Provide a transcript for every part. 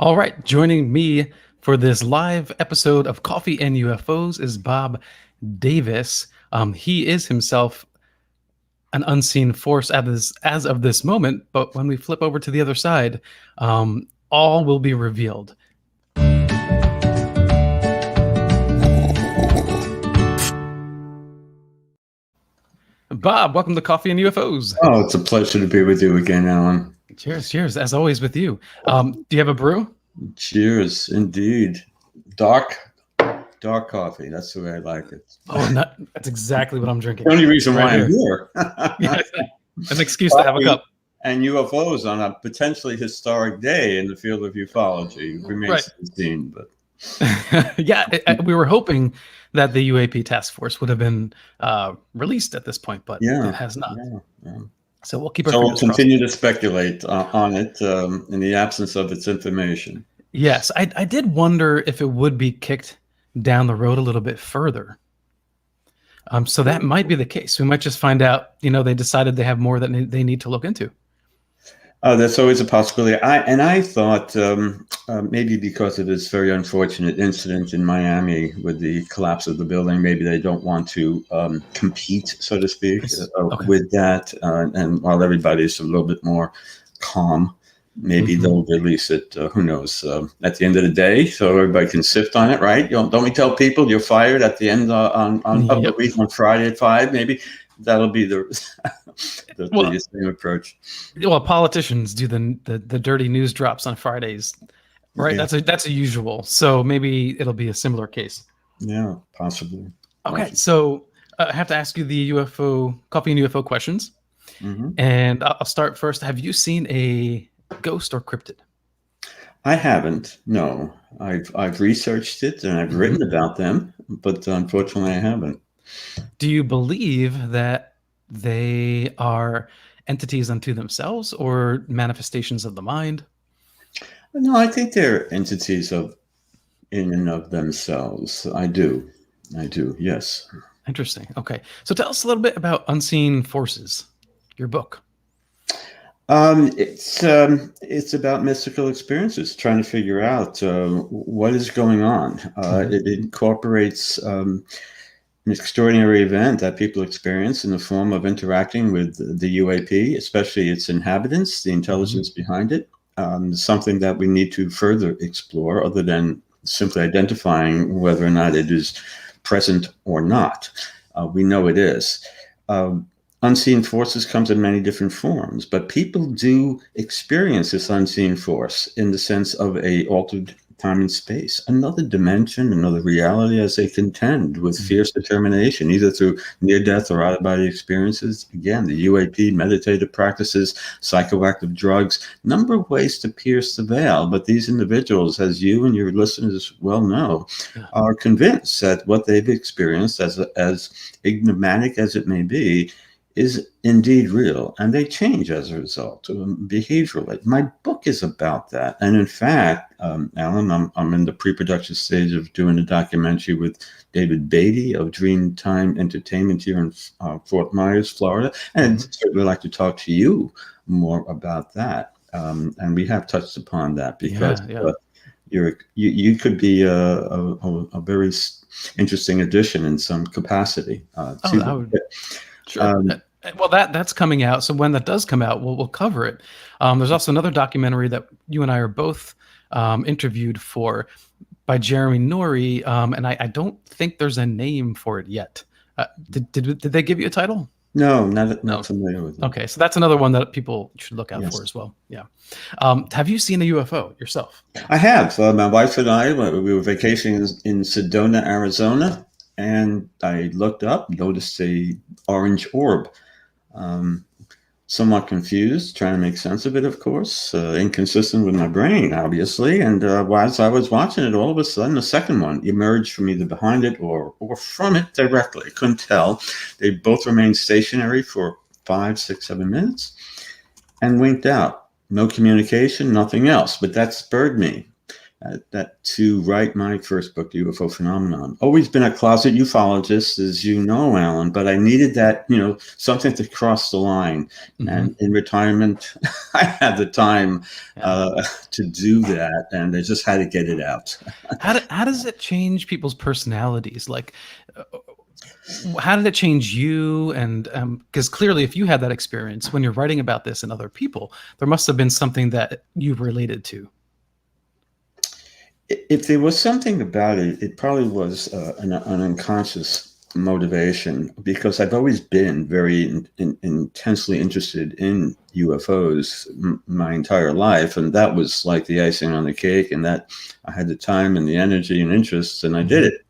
All right, joining me for this live episode of Coffee and UFOs is Bob Davis. He is himself an unseen force as of this moment, but when we flip over to the other side, all will be revealed. Bob, welcome to Coffee and UFOs. Oh, it's a pleasure to be with you again, Alan. Cheers, cheers, as always with you. Do you have a brew? Cheers, indeed. Dark coffee. That's the way I like it. Oh, that's exactly what I'm drinking. The only reason why I'm here. Yes, an excuse to have a cup. And UFOs on a potentially historic day in the field of ufology remains to be seen. But yeah, we were hoping that the UAP task force would have been released at this point, but it has not. Yeah. So we'll keep our fingers crossed. Continue to speculate on it in the absence of its information. Yes, I did wonder if it would be kicked down the road a little bit further. So that might be the case. We might just find out, they decided they have more that they need to look into. That's always a possibility. I thought maybe because of this very unfortunate incident in Miami with the collapse of the building, maybe they don't want to compete, so to speak, with that. And while everybody's a little bit more calm, maybe they'll release it. Who knows? At the end of the day, so everybody can sift on it, right? Don't we tell people you're fired at the end of the week on Friday at 5? Maybe that'll be the same approach. Well, politicians do the dirty news drops on Fridays, right? Yeah. That's a usual. So maybe it'll be a similar case. Yeah, possibly. Okay, so I have to ask you the coffee and UFO questions, and I'll start first. Have you seen a ghost or cryptid? I haven't. No, I've researched it and I've written about them, but unfortunately, I haven't. Do you believe that they are entities unto themselves or manifestations of the mind? No, I think they're entities in and of themselves. I do. Yes. Interesting. Okay. So tell us a little bit about Unseen Forces, your book. It's about mystical experiences, trying to figure out what is going on. It incorporates an extraordinary event that people experience in the form of interacting with the UAP, especially its inhabitants, the intelligence behind it. Something that we need to further explore, other than simply identifying whether or not it is present or not. We know it is. Unseen forces comes in many different forms, but people do experience this unseen force in the sense of a altered time and space, another dimension, another reality, as they contend with fierce determination, either through near-death or out-of-body experiences. Again, the UAP, meditative practices, psychoactive drugs, number of ways to pierce the veil. But these individuals, as you and your listeners well know, are convinced that what they've experienced, as enigmatic as it may be, is indeed real, and they change as a result behaviorally. My book is about that, and in fact, Alan, I'm in the pre-production stage of doing a documentary with David Beatty of Dreamtime Entertainment here in Fort Myers, Florida, and I'd certainly like to talk to you more about that. And we have touched upon that because you could be a very interesting addition in some capacity. Sure. Well, that's coming out. So when that does come out, we'll cover it. There's also another documentary that you and I are both interviewed for by Jeremy Norrie, and I don't think there's a name for it yet. Did they give you a title? No, not familiar with it. Okay, so that's another one that people should look out for as well. Yeah. Have you seen a UFO yourself? I have. My wife and I, we were vacationing in Sedona, Arizona. And I looked up, noticed a orange orb. Somewhat confused, trying to make sense of it, of course. Inconsistent with my brain, obviously. And as I was watching it, all of a sudden, a second one emerged from either behind it or from it directly. Couldn't tell. They both remained stationary for 5, 6, 7 minutes and winked out. No communication, nothing else. But that spurred me. to write my first book, UFO Phenomenon. Always been a closet ufologist, as you know, Alan, but I needed that, something to cross the line. Mm-hmm. And in retirement, I had the time to do that, and I just had to get it out. How does it change people's personalities? Like, how did it change you? And because clearly, if you had that experience when you're writing about this and other people, there must have been something that you related to. If there was something about it, it probably was an unconscious motivation, because I've always been very intensely interested in UFOs my entire life, and that was like the icing on the cake, and that I had the time and the energy and interest, and I did it.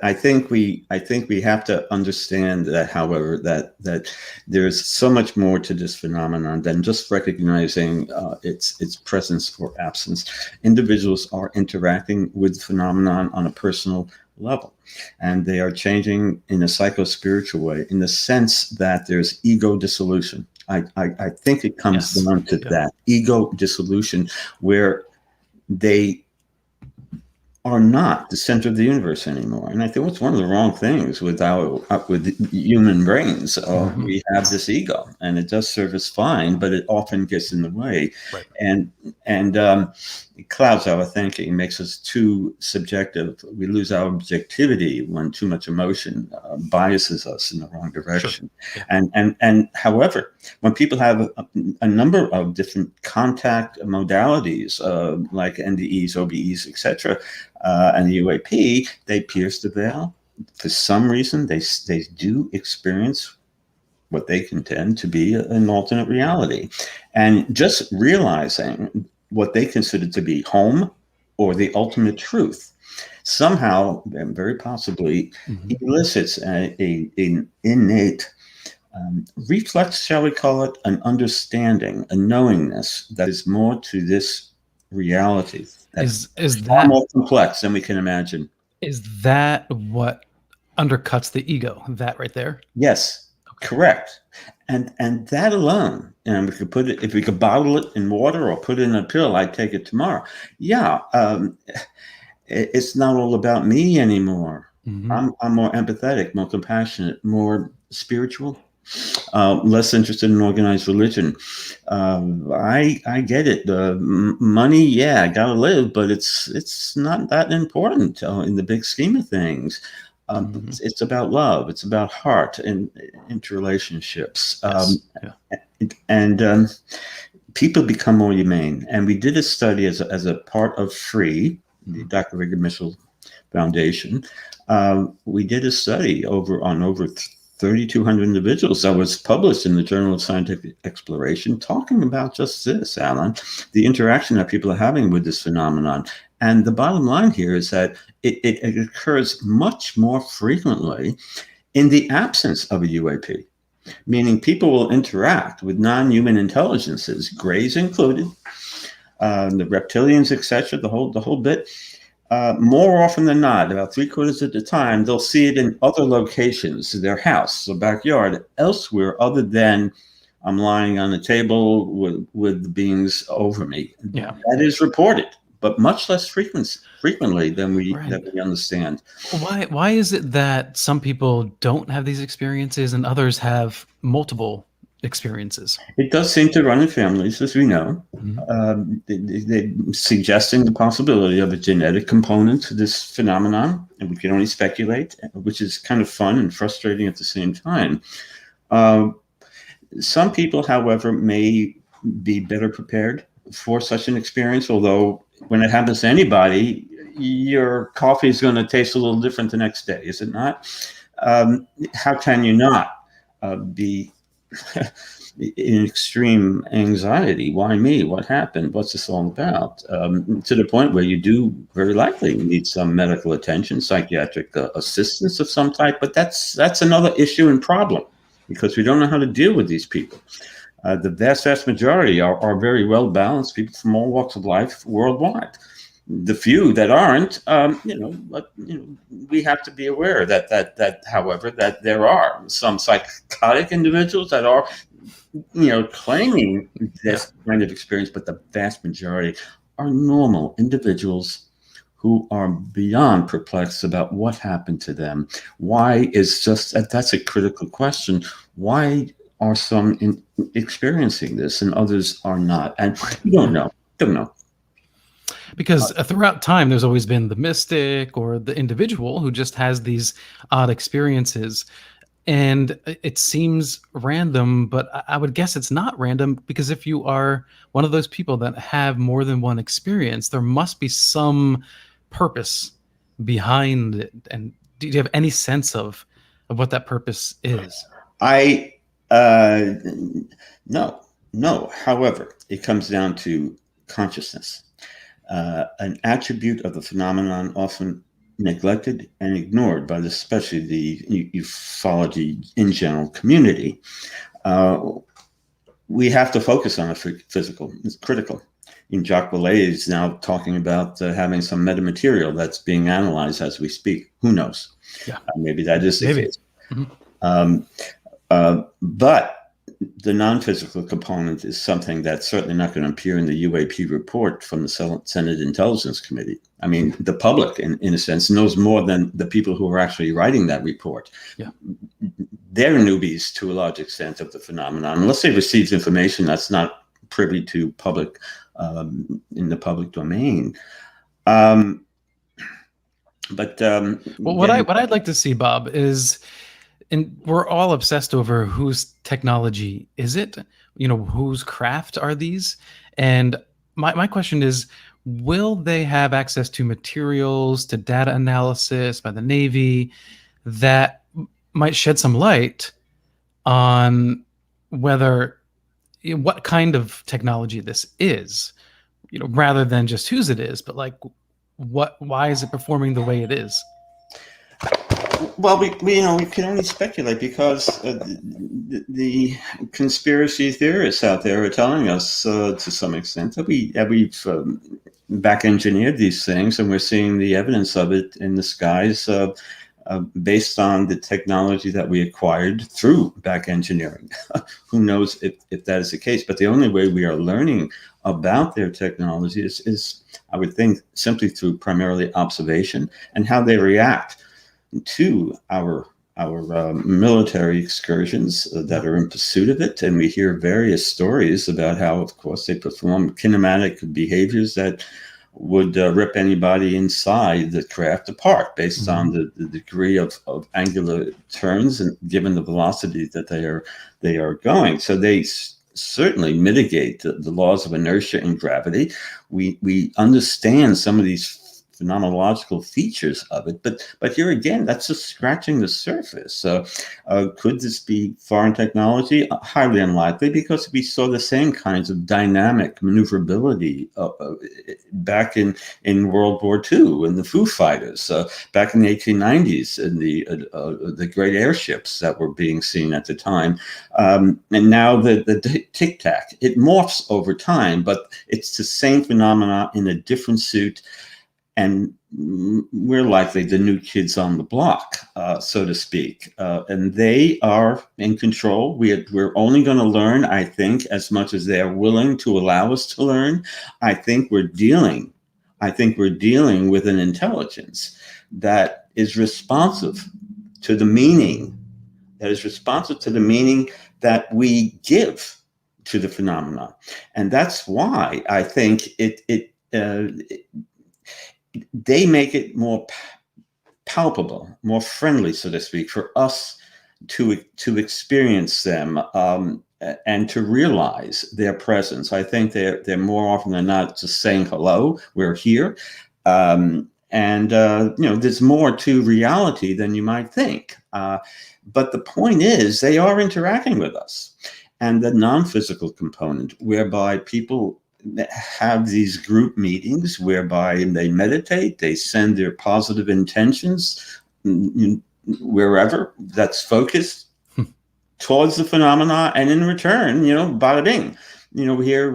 I think we have to understand that, however, that there's so much more to this phenomenon than just recognizing its presence or absence. Individuals are interacting with the phenomenon on a personal level, and they are changing in a psycho-spiritual way, in the sense that there's ego dissolution. I think it comes down to that ego dissolution, where they are not the center of the universe anymore. And I think it's one of the wrong things with human brains. We have this ego, and it does serve us fine, but it often gets in the way. Right. And it clouds our thinking, makes us too subjective. We lose our objectivity when too much emotion biases us in the wrong direction. Sure. Yeah. And however, when people have a number of different contact modalities, like NDEs, OBEs, etc., and the UAP, they pierce the veil. For some reason, they do experience what they contend to be an alternate reality. And just realizing what they consider to be home or the ultimate truth somehow, and very possibly, elicits an innate reflex, shall we call it, an understanding, a knowingness that is more to this reality. Is that more complex than we can imagine? Is that what undercuts the ego? That right there? Yes, okay. Correct. And that alone, we could put it, if we could bottle it in water or put it in a pill, I'd take it tomorrow. Yeah, it's not all about me anymore. I'm more empathetic, more compassionate, more spiritual. Less interested in organized religion. I get it. Money, yeah, I gotta live, but it's not that important in the big scheme of things. It's about love. It's about heart and interrelationships. And people become more humane. And we did a study as a part of FREE, the Dr. Rigger Mitchell Foundation. We did a study on over 3,200 individuals that was published in the Journal of Scientific Exploration, talking about just this, Alan, the interaction that people are having with this phenomenon. And the bottom line here is that it occurs much more frequently in the absence of a UAP, meaning people will interact with non-human intelligences, Greys included, the reptilians, etc., the whole bit. More often than not, about 3/4 of the time, they'll see it in other locations, their house, their backyard, elsewhere other than I'm lying on a table with the beings over me. Yeah. That is reported, but much less frequently than we understand. Why is it that some people don't have these experiences and others have multiple experiences? It does seem to run in families, as we know. They're suggesting the possibility of a genetic component to this phenomenon, and we can only speculate, which is kind of fun and frustrating at the same time. Some people, however, may be better prepared for such an experience, although when it happens to anybody, your coffee is going to taste a little different the next day, is it not? How can you not be in extreme anxiety? Why me? What happened? What's this all about? To the point where you do very likely need some medical attention, psychiatric assistance of some type. But that's another issue and problem, because we don't know how to deal with these people. The vast majority are very well balanced people from all walks of life worldwide. the few that aren't, we have to be aware that however, that there are some psychotic individuals that are, claiming this kind of experience, but the vast majority are normal individuals who are beyond perplexed about what happened to them. Why is that's a critical question. Why are some experiencing this and others are not? And we don't know. Because throughout time, there's always been the mystic or the individual who just has these odd experiences. And it seems random, but I would guess it's not random, because if you are one of those people that have more than one experience, there must be some purpose behind it. And do you have any sense of what that purpose is? No. However, it comes down to consciousness, an attribute of the phenomenon often neglected and ignored by especially the ufology in general community. We have to focus on the physical. It's critical. Jacques Vallée is now talking about having some metamaterial that's being analyzed as we speak. Who knows? Yeah, maybe that is the case. Mm-hmm. But the non-physical component is something that's certainly not going to appear in the UAP report from the Senate Intelligence Committee. I mean, the public, in a sense, knows more than the people who are actually writing that report. Yeah. They're newbies to a large extent of the phenomenon, unless they received information that's not privy to public, in the public domain. Well, what I'd like to see, Bob, is, and we're all obsessed over whose technology is it, whose craft are these? And my question is, will they have access to materials, to data analysis by the Navy that might shed some light on what kind of technology this is, rather than just whose it is, but like why is it performing the way it is? Well, we can only speculate, because the conspiracy theorists out there are telling us to some extent that we've back engineered these things, and we're seeing the evidence of it in the skies based on the technology that we acquired through back engineering. Who knows if that is the case? But the only way we are learning about their technology is, I would think, simply through primarily observation and how they react to our military excursions that are in pursuit of it. And we hear various stories about how, of course, they perform kinematic behaviors that would rip anybody inside the craft apart based on the degree of angular turns and given the velocity that they are going. So they certainly mitigate the laws of inertia and gravity. We understand some of these phenomenological features of it, but here again, that's just scratching the surface. Could this be foreign technology? Highly unlikely, because we saw the same kinds of dynamic maneuverability back in World War II in the Foo Fighters, back in the 1890s in the great airships that were being seen at the time, and now the Tic Tac. It morphs over time, but it's the same phenomena in a different suit. And we're likely the new kids on the block, so to speak. And they are in control. We're only going to learn, I think, as much as they are willing to allow us to learn. I think we're dealing with an intelligence that is responsive to the meaning, that we give to the phenomenon. And that's why I think they make it more palpable, more friendly, so to speak, for us to experience them and to realize their presence. I think they're more often than not just saying hello, we're here, and there's more to reality than you might think. But the point is, they are interacting with us, and the non-physical component, whereby people have these group meetings whereby they meditate, they send their positive intentions wherever that's focused towards the phenomena, and in return, bada bing,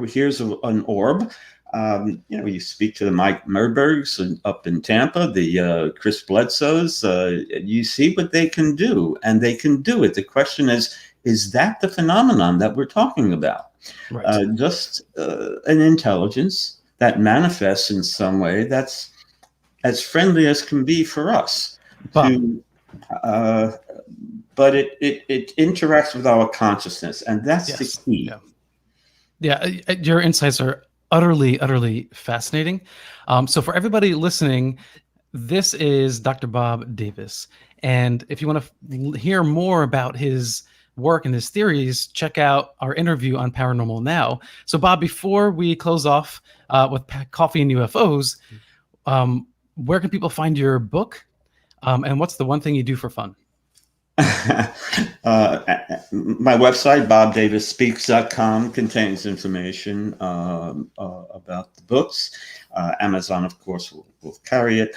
here's an orb. You speak to the Mike Merbergs up in Tampa, the Chris Bledsoes. You see what they can do, and they can do it. The question is that the phenomenon that we're talking about? Right. Just an intelligence that manifests in some way that's as friendly as can be for us. Bob. To, but it interacts with our consciousness, and that's the Yes. key. Yeah. Your insights are utterly fascinating. So for everybody listening, this is Dr. Bob Davis. And if you want to hear more about his work and his theories, check out our interview on Paranormal Now. So Bob, before we close off with Coffee and UFOs, where can people find your book? And what's the one thing you do for fun? My website, bobdavisspeaks.com, contains information about the books. Amazon, of course, will carry it.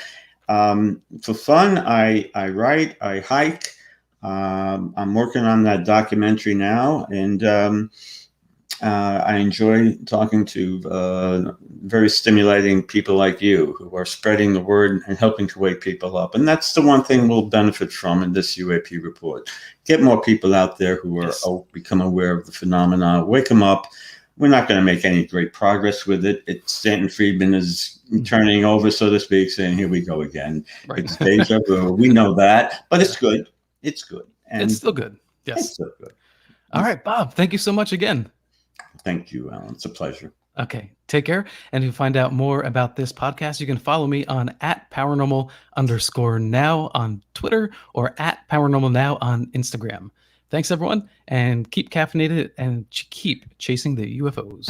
For fun, I write, I hike. I'm working on that documentary now, and I enjoy talking to very stimulating people like you who are spreading the word and helping to wake people up. And that's the one thing we'll benefit from in this UAP report. Get more people out there who are become aware of the phenomena, wake them up. We're not going to make any great progress with it. Stanton Friedman is turning over, so to speak, saying, here we go again. Right. It's deja vu. We know that, but it's good. It's good. And it's still good. Yes. It's still good. All right, Bob, thank you so much again. Thank you, Alan. It's a pleasure. Okay, take care. And to find out more about this podcast, you can follow me on @paranormal_now on Twitter or @paranormalnow on Instagram. Thanks, everyone, and keep caffeinated and keep chasing the UFOs.